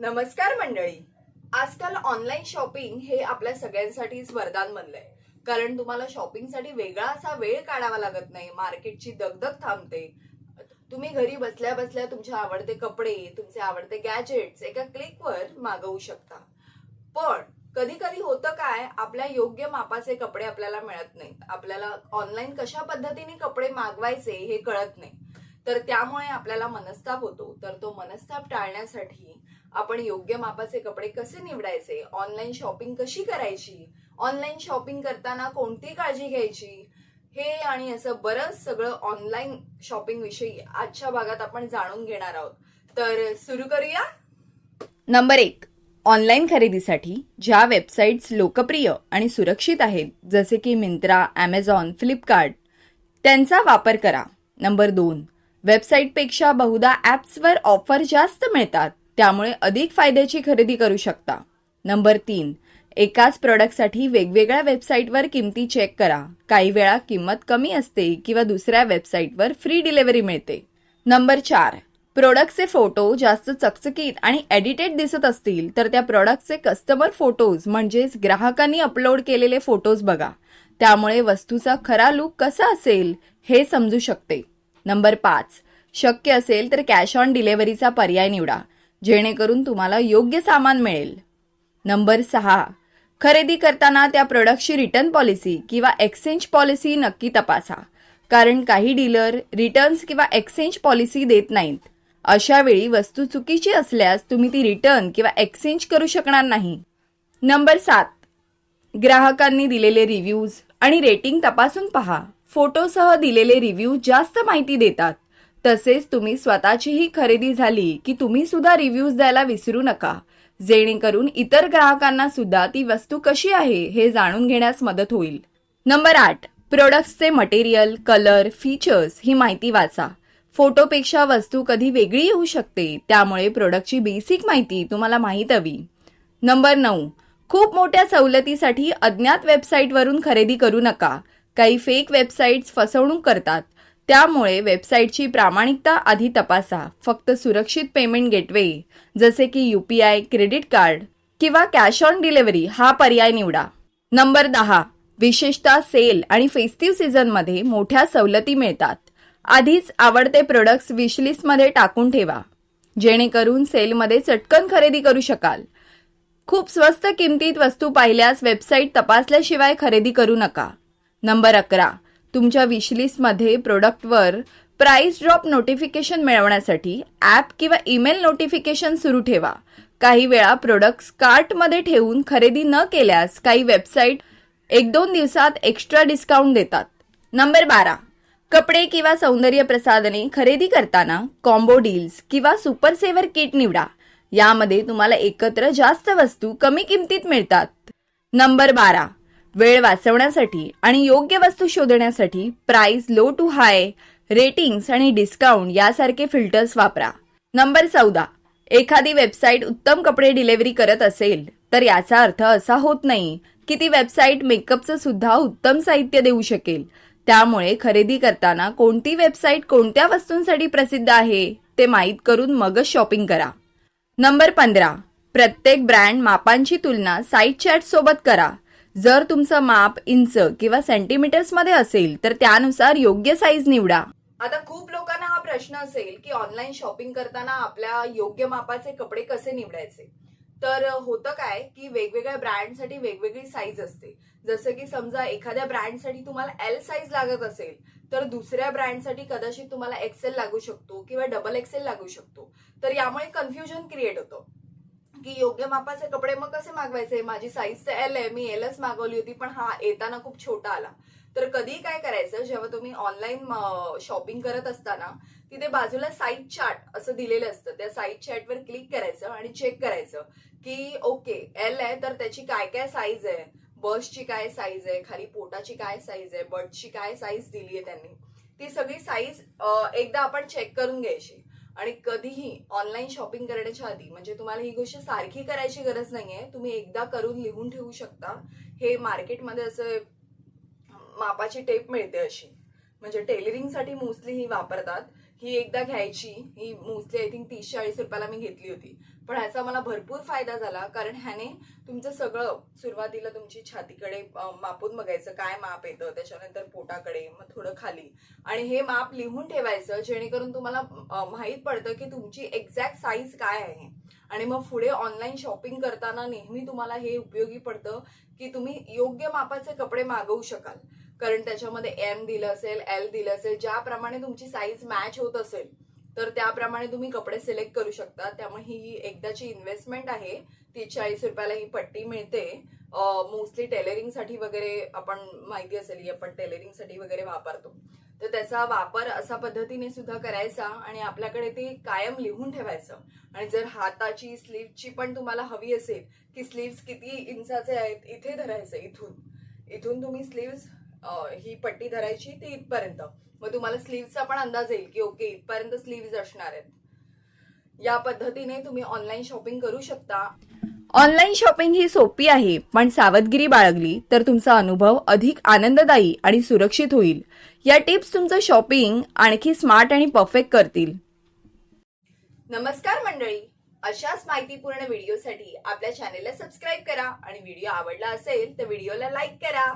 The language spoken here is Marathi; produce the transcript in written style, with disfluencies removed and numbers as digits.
नमस्कार मंडळी. आजकाल ऑनलाईन शॉपिंग हे आपल्या सगळ्यांसाठीच वरदान बनलंय. कारण तुम्हाला शॉपिंगसाठी वेगळा असा वेळ काढावा लागत नाही. मार्केटची दगदग थांबते. तुम्ही घरी बसल्या बसल्या तुमचे आवडते कपडे, तुमचे आवडते गॅजेट्स एका क्लिकवर मागवू शकता. पण कधी कधी होतं काय, आपल्या योग्य मापाचे कपडे आपल्याला मिळत नाहीत. आपल्याला ऑनलाईन कशा पद्धतीने कपडे मागवायचे हे कळत नाही. तर त्यामुळे आपल्याला मनस्ताप होतो. तर तो मनस्ताप टाळण्यासाठी आपण योग्य मापाचे कपडे कसे निवडायचे, ऑनलाईन शॉपिंग कशी करायची, ऑनलाईन शॉपिंग करताना कोणती काळजी घ्यायची, हे आणि असं बरंच सगळं ऑनलाईन शॉपिंग विषयी आजच्या भागात आपण जाणून घेणार आहोत. तर सुरू करूया. नंबर 1. ऑनलाईन खरेदीसाठी ज्या वेबसाईट्स लोकप्रिय आणि सुरक्षित आहेत, जसे की मिंत्रा, ॲमेझॉन, फ्लिपकार्ट, त्यांचा वापर करा. नंबर 2. वेबसाईटपेक्षा बहुधा ॲप्सवर ऑफर जास्त मिळतात, त्यामुळे अधिक फायद्याची खरेदी करू शकता. नंबर 3. एकाच प्रॉडक्टसाठी वेगवेगळ्या वेबसाईटवर किमती चेक करा. काही वेळा किंमत कमी असते किंवा दुसऱ्या वेबसाईटवर फ्री डिलिव्हरी मिळते. नंबर 4. प्रोडक्टचे फोटो जास्त चकचकीत आणि एडिटेड दिसत असतील तर त्या प्रोडक्टचे कस्टमर फोटोज म्हणजेच ग्राहकांनी अपलोड केलेले फोटोज बघा. त्यामुळे वस्तूचा खरा लुक कसा असेल हे समजू शकते. नंबर 5. शक्य असेल तर कॅश ऑन डिलिव्हरीचा पर्याय निवडा, जेणेकरून तुम्हाला योग्य सामान मिळेल. नंबर 6. खरेदी करताना त्या प्रोडक्टची रिटर्न पॉलिसी किंवा एक्सचेंज पॉलिसी नक्की तपासा, कारण काही डीलर रिटर्न्स किंवा एक्सचेंज पॉलिसी देत नाहीत. अशा वेळी वस्तू चुकीची असल्यास तुम्ही ती रिटर्न किंवा एक्सचेंज करू शकणार नाही. नंबर 7. ग्राहकांनी दिलेले रिव्ह्यूज आणि रेटिंग तपासून पहा. फोटोसह दिलेले रिव्ह्यू जास्त माहिती देतात. तसेच तुम्ही स्वतःचीही खरेदी झाली की तुम्ही सुद्धा रिव्ह्यूज द्यायला विसरू नका, जेणेकरून इतर ग्राहकांना सुद्धा ती वस्तू कशी आहे हे जाणून घेण्यास मदत होईल. नंबर 8. प्रोडक्ट्सचे मटेरियल, कलर, फीचर्स ही माहिती वाचा. फोटोपेक्षा वस्तू कधी वेगळी येऊ शकते, त्यामुळे प्रोडक्टची बेसिक माहिती तुम्हाला माहीत हवी. नंबर 9. खूप मोठ्या सवलतीसाठी अज्ञात वेबसाईटवरून खरेदी करू नका. काही फेक वेबसाईट्स फसवणूक करतात, त्यामुळे वेबसाईटची प्रामाणिकता आधी तपासा. फक्त सुरक्षित पेमेंट गेटवे जसे की UPI, क्रेडिट कार्ड किंवा कॅश ऑन डिलिव्हरी हा पर्याय निवडा. नंबर 10. विशेषतः सेल आणि फेस्टिव्ह सीझनमध्ये मोठ्या सवलती मिळतात. आधीच आवडते प्रोडक्ट्स विशलिस्टमध्ये टाकून ठेवा, जेणेकरून सेलमध्ये चटकन खरेदी करू शकाल. खूप स्वस्त किमतीत वस्तू पाहिल्यास वेबसाईट तपासल्याशिवाय खरेदी करू नका. नंबर 11. तुमच्या विशलिस्टमध्ये प्रोडक्टवर प्राइस ड्रॉप नोटिफिकेशन मिळवण्यासाठी ॲप किंवा ईमेल नोटिफिकेशन सुरू ठेवा. काही वेळा प्रोडक्ट्स कार्टमध्ये ठेवून खरेदी न केल्यास काही वेबसाईट 1-2 दिवसात एक्स्ट्रा डिस्काउंट देतात. नंबर 12. कपडे किंवा सौंदर्य प्रसाधने खरेदी करताना कॉम्बो डील्स किंवा सुपर सेवर किट निवडा. यामध्ये तुम्हाला एकत्र जास्त वस्तू कमी किमतीत मिळतात. नंबर 13. वेळ वाचवण्यासाठी आणि योग्य वस्तू शोधण्यासाठी price low to high, ratings आणि डिस्काउंट यासारखे फिल्टर्स वापरा. नंबर 14. एखादी वेबसाईट उत्तम कपडे डिलिव्हरी करत असेल तर याचा अर्थ असा होत नाही की ती वेबसाईट मेकअपचं सुद्धा उत्तम साहित्य देऊ शकेल. त्यामुळे खरेदी करताना कोणती वेबसाईट कोणत्या वस्तूंसाठी प्रसिद्ध आहे ते माहीत करून मगच शॉपिंग करा. नंबर 15. प्रत्येक ब्रँड मापांची तुलना साईट चॅट सोबत करा. जर तुमचं माप इंच किंवा सेंटीमीटर्समध्ये असेल तर त्यानुसार योग्य साईज निवडा. आता खूप लोकांना हा प्रश्न असेल की ऑनलाईन शॉपिंग करताना आपल्या योग्य मापाचे कपडे कसे निवडायचे. तर होतं काय की वेगवेगळ्या ब्रँडसाठी वेगवेगळी साईज असते. जसं की समजा एखाद्या ब्रँडसाठी तुम्हाला L साईज लागत असेल तर दुसऱ्या ब्रँडसाठी कदाचित तुम्हाला XL लागू शकतो किंवा XXL लागू शकतो. तर यामुळे कन्फ्युजन क्रिएट होतं की योग्य मापाचे कपडे मग कसे मागवायचे. माझी साईज तर L आहे, मी Lच मागवली होती, पण हा येताना खूप छोटा आला. तर कधी काय करायचं, जेव्हा तुम्ही ऑनलाईन शॉपिंग करत असताना तिथे बाजूला साईज चार्ट असं दिलेलं असतं. त्या साईज चार्टवर क्लिक करायचं आणि चेक करायचं की ओके L आहे तर त्याची काय काय साईज आहे, बसची काय साईज आहे, खाली पोटाची काय साईज आहे, बटची काय साईज दिली आहे त्यांनी, ती सगळी साईज एकदा आपण चेक करून घ्यायची. आणि कधीही ऑनलाईन शॉपिंग करण्याच्या आधी, म्हणजे तुम्हाला ही गोष्ट सारखी करायची गरज नाहीये, तुम्ही एकदा करून लिहून ठेवू शकता. हे मार्केटमध्ये असं मापाची टेप मिळते अशी, म्हणजे टेलरिंगसाठी मोस्टली ही वापरतात. ही एकदा घ्यायची, ही मोस्टली आय थिंक 30-40 रुपयाला मी घेतली होती. पण ह्याचा मला भरपूर फायदा झाला, कारण ह्याने तुमचं सगळं सुरुवातीला तुमची छातीकडे मापून बघायचं काय माप येतं, त्याच्यानंतर पोटाकडे, मग थोडं खाली, आणि हे माप लिहून ठेवायचं, जेणेकरून तुम्हाला माहीत पडतं की तुमची एक्झॅक्ट साईज काय आहे. आणि मग पुढे ऑनलाईन शॉपिंग करताना नेहमी तुम्हाला हे उपयोगी पडतं की तुम्ही योग्य मापाचे कपडे मागवू शकाल, कारण त्याच्यामध्ये एम दिलं असेल, एल दिलं असेल, ज्याप्रमाणे तुमची साईज मॅच होत असेल तर त्याप्रमाणे तुम्ही कपडे सिलेक्ट करू शकता. त्यामुळे ही एकदाची इन्व्हेस्टमेंट आहे. 30-40 रुपयाला ही पट्टी मिळते. मोस्टली टेलरिंगसाठी वगैरे, आपण माहिती असेल आपण टेलरिंगसाठी वगैरे वापरतो, तर त्याचा वापर अशा पद्धतीने सुद्धा करायचा आणि आपल्याकडे ते कायम लिहून ठेवायचं. आणि जर हाताची स्लीव्हची पण तुम्हाला हवी असेल की स्लीव्स किती इंचाचे आहेत, इथे धरायचं, इथून तुम्ही स्लीव्स ही पट्टी धरायची ती इथपर्यंत, मग तुम्हाला स्लीव्हचा पण अंदाज येईल की ओके इथपर्यंत स्लीव्स असणार आहेत. या पद्धतीने तुम्ही ऑनलाईन शॉपिंग करू शकता. ऑनलाईन शॉपिंग ही सोपी आहे, पण सावधगिरी बाळगली तर तुमचा अनुभव अधिक आनंददायी आणि सुरक्षित होईल. या टिप्स तुमचं शॉपिंग आणखी स्मार्ट आणि परफेक्ट करतील. नमस्कार मंडळी, अशाच माहितीपूर्ण व्हिडिओसाठी आपल्या चॅनेलला सबस्क्राईब करा आणि व्हिडिओ आवडला असेल तर व्हिडिओला लाईक करा.